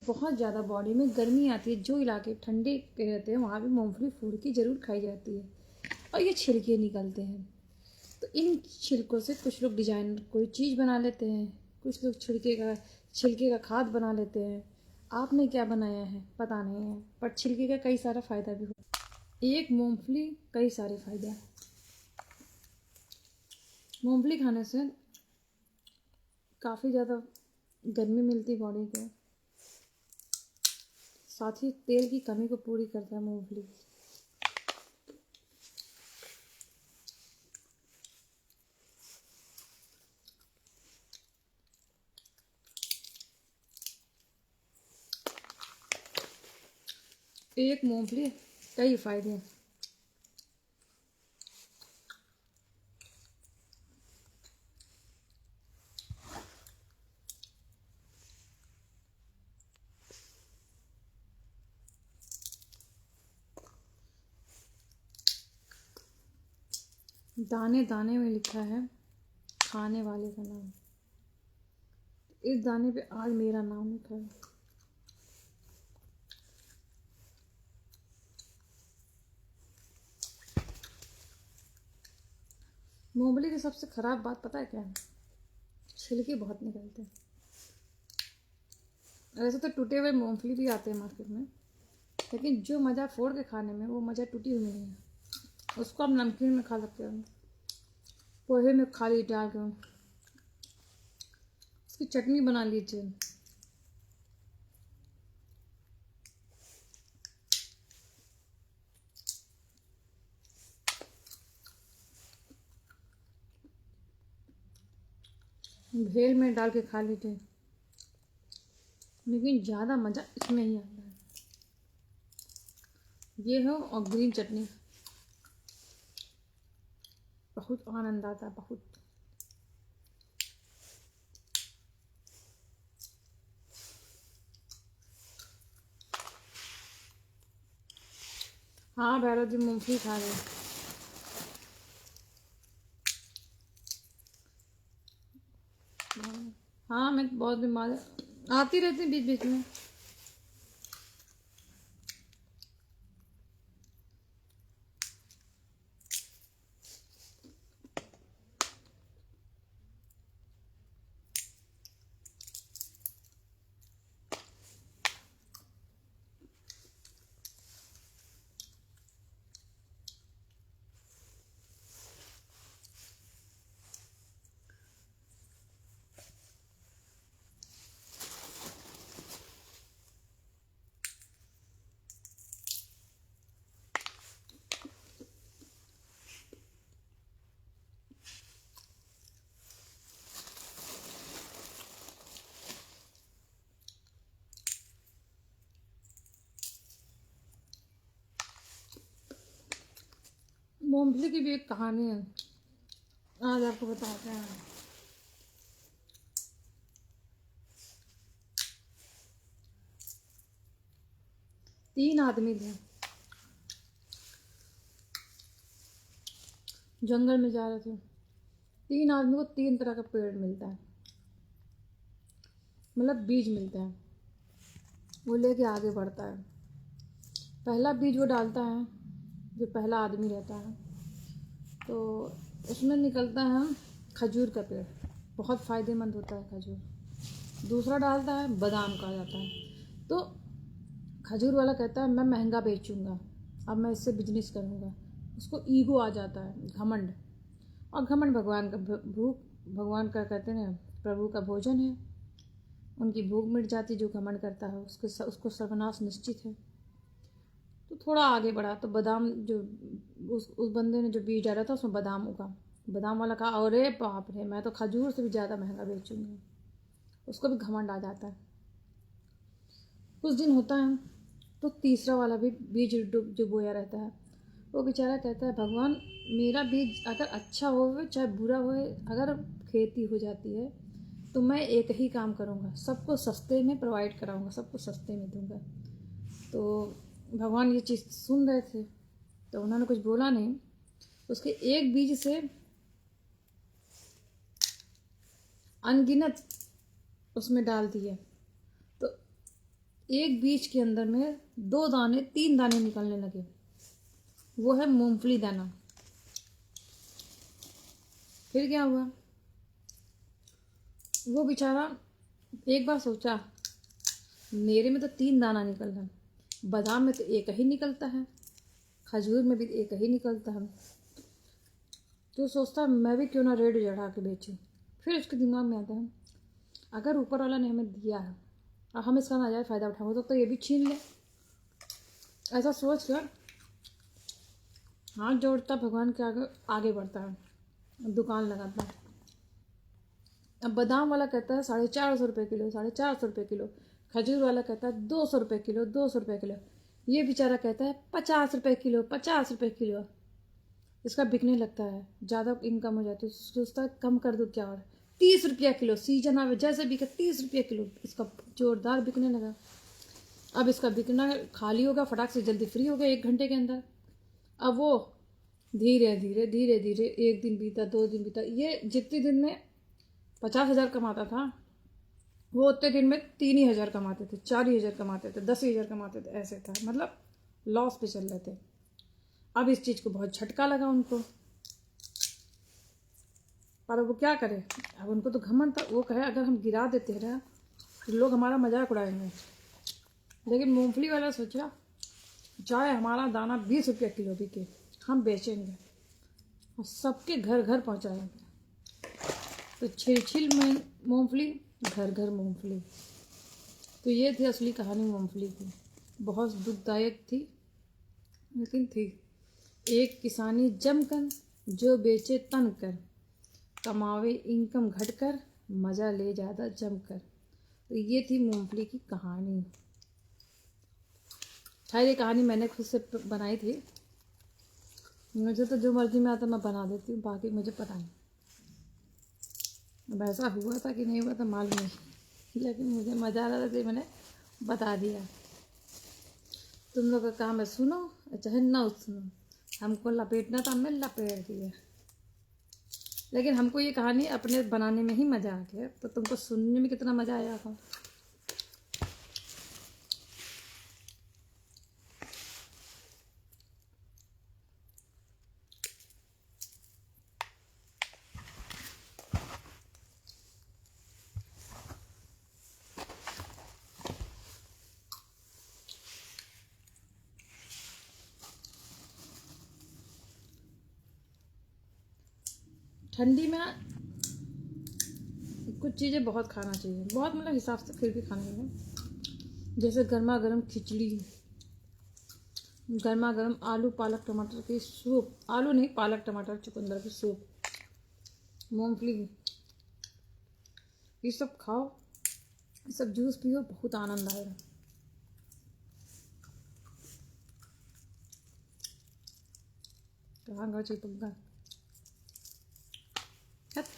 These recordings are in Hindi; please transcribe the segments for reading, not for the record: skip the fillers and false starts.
बहुत ज़्यादा बॉडी में गर्मी आती है, जो इलाके ठंडे के रहते हैं वहाँ भी मूंगफली फोड़ के ज़रूर खाई जाती है। और ये छिलके निकलते हैं, तो इन छिलकों से कुछ लोग डिजाइन कोई चीज़ बना लेते हैं, कुछ लोग छिलके का खाद बना लेते हैं। आपने क्या बनाया है पता नहीं है, पर छिलके का कई सारा फ़ायदा भी हो। एक मूंगफली कई सारे फ़ायदे हैं। मूंगफली खाने से काफ़ी ज़्यादा गर्मी मिलती है बॉडी को, साथ ही तेल की कमी को पूरी करता है मूंगफली। एक मूंगफली कई फायदे हैं। दाने दाने में लिखा है खाने वाले का नाम। इस दाने पे आज मेरा नाम लिखा है। मूंगफली की सबसे खराब बात पता है क्या है? छिलके बहुत निकलते हैं। वैसे तो टूटे हुए मूंगफली भी आते हैं मार्केट में, लेकिन जो मज़ा फोड़ के खाने में वो मज़ा टूटी हुई नहीं है। उसको आप नमकीन में खा सकते हो, पोहे में खा लीजिए डाल के, उसकी चटनी बना लीजिए। भेल में डाल के खा लीजिए, लेकिन ज़्यादा मज़ा इसमें ही आता है। ये हो और ग्रीन चटनी, बहुत आनंद आता है, बहुत। हाँ भैरव जी मूंगफली खा रहे हैं। हाँ मैं बहुत बीमार आती रहती बीच बीच में। मूंगफली की भी एक कहानी है, आज आपको बताते हैं। 3 आदमी थे, जंगल में जा रहे थे। 3 आदमी को 3 तरह का पेड़ मिलता है, मतलब बीज मिलते हैं। वो लेके आगे बढ़ता है। पहला बीज वो डालता है, जो पहला आदमी रहता है, तो उसमें निकलता है खजूर का पेड़, बहुत फ़ायदेमंद होता है खजूर। दूसरा डालता है बादाम का जाता है, तो खजूर वाला कहता है मैं महंगा बेचूंगा, अब मैं इससे बिजनेस करूंगा। उसको ईगो आ जाता है, घमंड। और घमंड भगवान का भूख, भगवान का कहते हैं प्रभु का भोजन है। उनकी भूख मिट जाती, जो घमंड करता है उसको सर्वनाश निश्चित है। तो थोड़ा आगे बढ़ा तो बादाम जो उस बंदे ने जो बीज डाला था उसमें बादाम उगा। बादाम वाला कहा अरे बाप रे, मैं तो खजूर से भी ज़्यादा महंगा बेचूंगा। उसको भी घमंड आ जाता है। कुछ दिन होता है तो तीसरा वाला भी बीज जो बोया रहता है, वो बेचारा कहता है भगवान मेरा बीज अगर अच्छा हो चाहे बुरा हो, अगर खेती हो जाती है तो मैं एक ही काम करूँगा, सबको सस्ते में प्रोवाइड कराऊँगा, सबको सस्ते में दूँगा। तो भगवान ये चीज़ सुन रहे थे, तो उन्होंने कुछ बोला नहीं। उसके एक बीज से अनगिनत उसमें डाल दिए। तो एक बीज के अंदर में 2 दाने 3 दाने निकलने लगे। वो है मूंगफली दाना। फिर क्या हुआ, वो बेचारा एक बार सोचा मेरे में तो 3 दाना निकल रहा है, बादाम में तो एक ही निकलता है, खजूर में भी एक ही निकलता है, तो सोचता मैं भी क्यों ना रेट चढ़ा के बेचूं। फिर उसके दिमाग में आता है अगर ऊपर वाला ने हमें दिया है और हम इसका नाजायज़ फ़ायदा उठाओ तो ये भी छीन ले। ऐसा सोच कर हाथ जोड़ता भगवान के आगे आगे बढ़ता है, दुकान लगाता है। अब बादाम वाला कहता है 450 रुपये किलो, 450 रुपये किलो। खजूर वाला कहता है 200 रुपये किलो, 200 रुपये किलो। ये बेचारा कहता है 50 रुपये किलो, 50 रुपये किलो। इसका बिकने लगता है, ज़्यादा इनकम हो जाती है, सोचता है कम कर दूँ क्या, और 30 रुपया किलो सीजन आवे जैसे बिके 30 रुपये किलो। इसका जोरदार बिकने लगा। अब इसका बिकना खाली होगा, फटाक से जल्दी फ्री हो गया 1 घंटे के अंदर। अब वो धीरे धीरे धीरे धीरे 1 दिन बीता, 2 दिन बीता, ये जितने दिन में 50,000 कमाता था वो उतने दिन में 3 ही हजार कमाते थे, 4 ही हजार कमाते थे, 10 ही हजार कमाते थे। ऐसे था, मतलब लॉस पे चल रहे थे। अब इस चीज़ को बहुत झटका लगा उनको, पर वो क्या करे, अब उनको तो घमंड था। वो कहे अगर हम गिरा देते रहे तो लोग हमारा मजाक उड़ाएंगे। लेकिन मूंगफली वाला सोचा चाहे हमारा दाना 20 रुपया किलो बिके, हम बेचेंगे और सबके घर घर पहुंचाएंगे। तो छिल मूंगफली, घर घर मूंगफली। तो ये थी असली कहानी मूंगफली की। बहुत दुखदायक थी लेकिन थी। एक किसानी जमकर, जो बेचे तन कर, कमावे इनकम घटकर, मज़ा ले ज़्यादा जमकर। तो ये थी मूंगफली की कहानी। खैर ये कहानी मैंने खुद से बनाई थी। मुझे तो जो मर्जी में आता मैं बना देती हूँ, बाकी मुझे पता नहीं अब ऐसा हुआ था कि नहीं हुआ था मालूम नहीं, लेकिन मुझे मज़ा आ रहा था तो मैंने बता दिया। तुम लोग का काम है सुनो चाहे ना सुनो, हमको लपेटना था हमने लपेट दिया। लेकिन हमको ये कहानी अपने बनाने में ही मज़ा आ गया, तो तुमको सुनने में कितना मज़ा आया होगा। ठंडी में कुछ चीज़ें बहुत खाना चाहिए, बहुत मतलब हिसाब से, फिर भी खाने में। जैसे गर्मा गर्म खिचड़ी, गर्मा गर्म आलू पालक टमाटर की सूप, आलू नहीं पालक टमाटर चुकंदर की सूप, मूंगफली, ये सब खाओ, ये सब जूस पियो, बहुत आनंद आएगा। कहाँ गए चिपक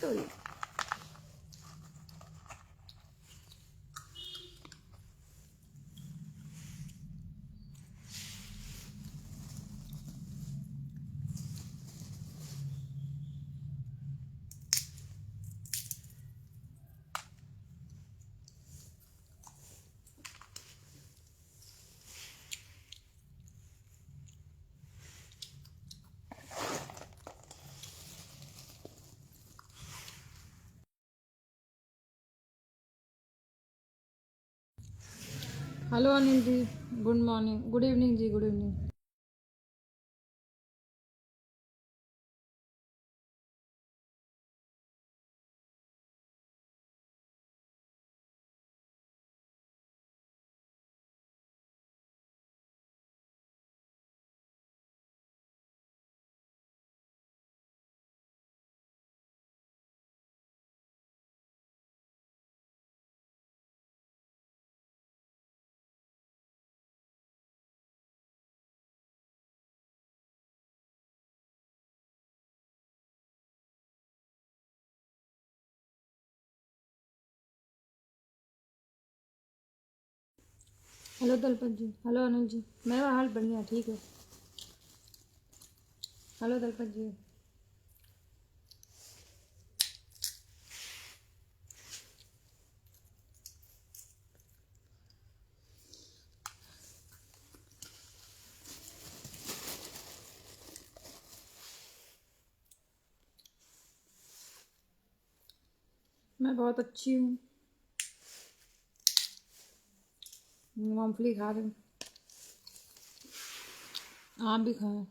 तो ये hello Anil ji, good morning, good evening जी, गुड इवनिंग। हेलो दलपत जी, हेलो अनिल जी, मेरा हाल बढ़िया ठीक है। हेलो दलपत जी। मैं बहुत अच्छी हूँ। मूँगफली खा रही हूँ। आप भी खाएं।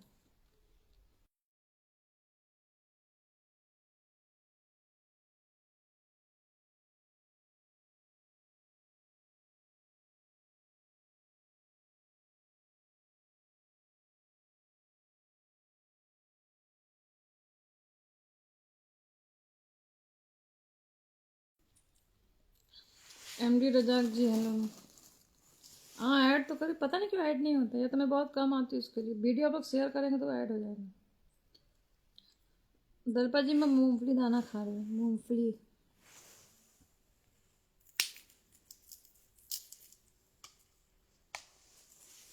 एमडी रजाक जी हेलो। हाँ ऐड तो करें, पता नहीं क्यों ऐड नहीं होता, या तो मैं बहुत कम आती हूँ उसके लिए। वीडियो आप लोग शेयर करेंगे तो ऐड हो जाएगा। दलपा जी मैं मूंगफली दाना खा रही हूँ। मूंगफली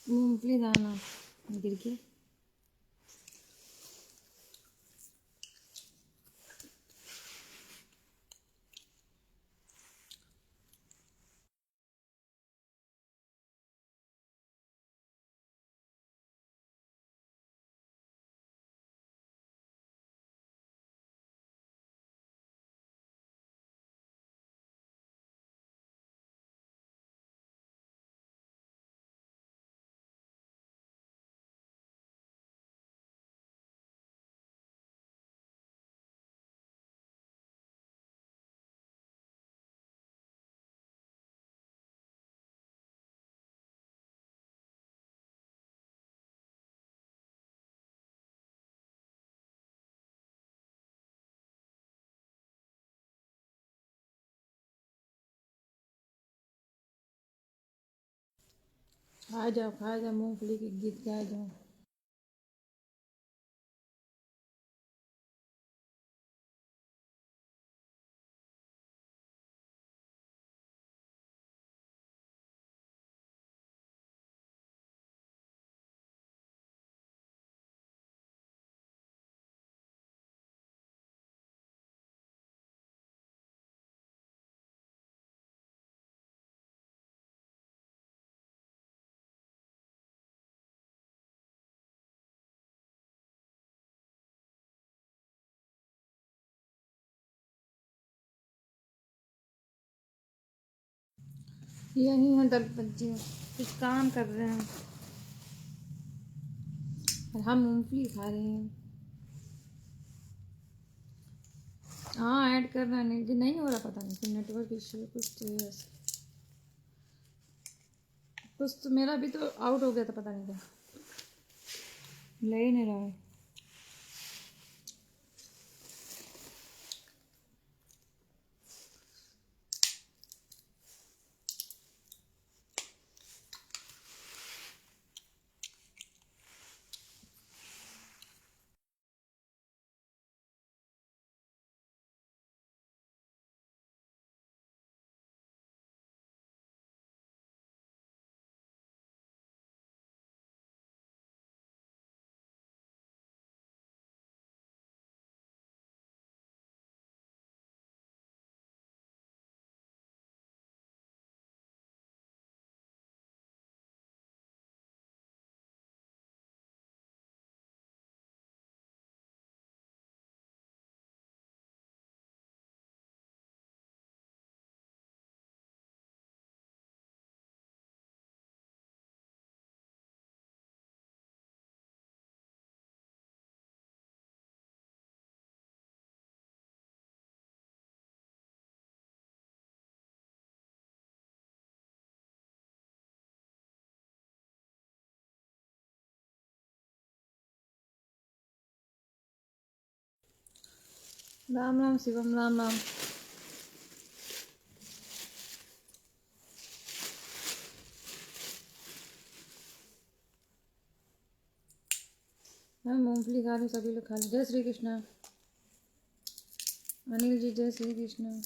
मूंगफली दाना गिर गया। खा जाओ मूंगफली के गीत गाए जाओ। यही है दलपत जी, कुछ काम कर रहे हैं और हम मूंगफली खा रहे हैं। हाँ ऐड करना नहीं जी, नहीं हो रहा, पता नहीं कि नेटवर्क इश्यू कुछ तो है ऐसे। कुछ तो मेरा भी तो आउट हो गया था, पता नहीं था, ले ही नहीं रहा है। राम राम शिवम, राम राम। मैं मूंगफली खा रही हूँ, सभी लोग खा लो। जय श्री कृष्ण। अनिल जी जय श्री कृष्ण।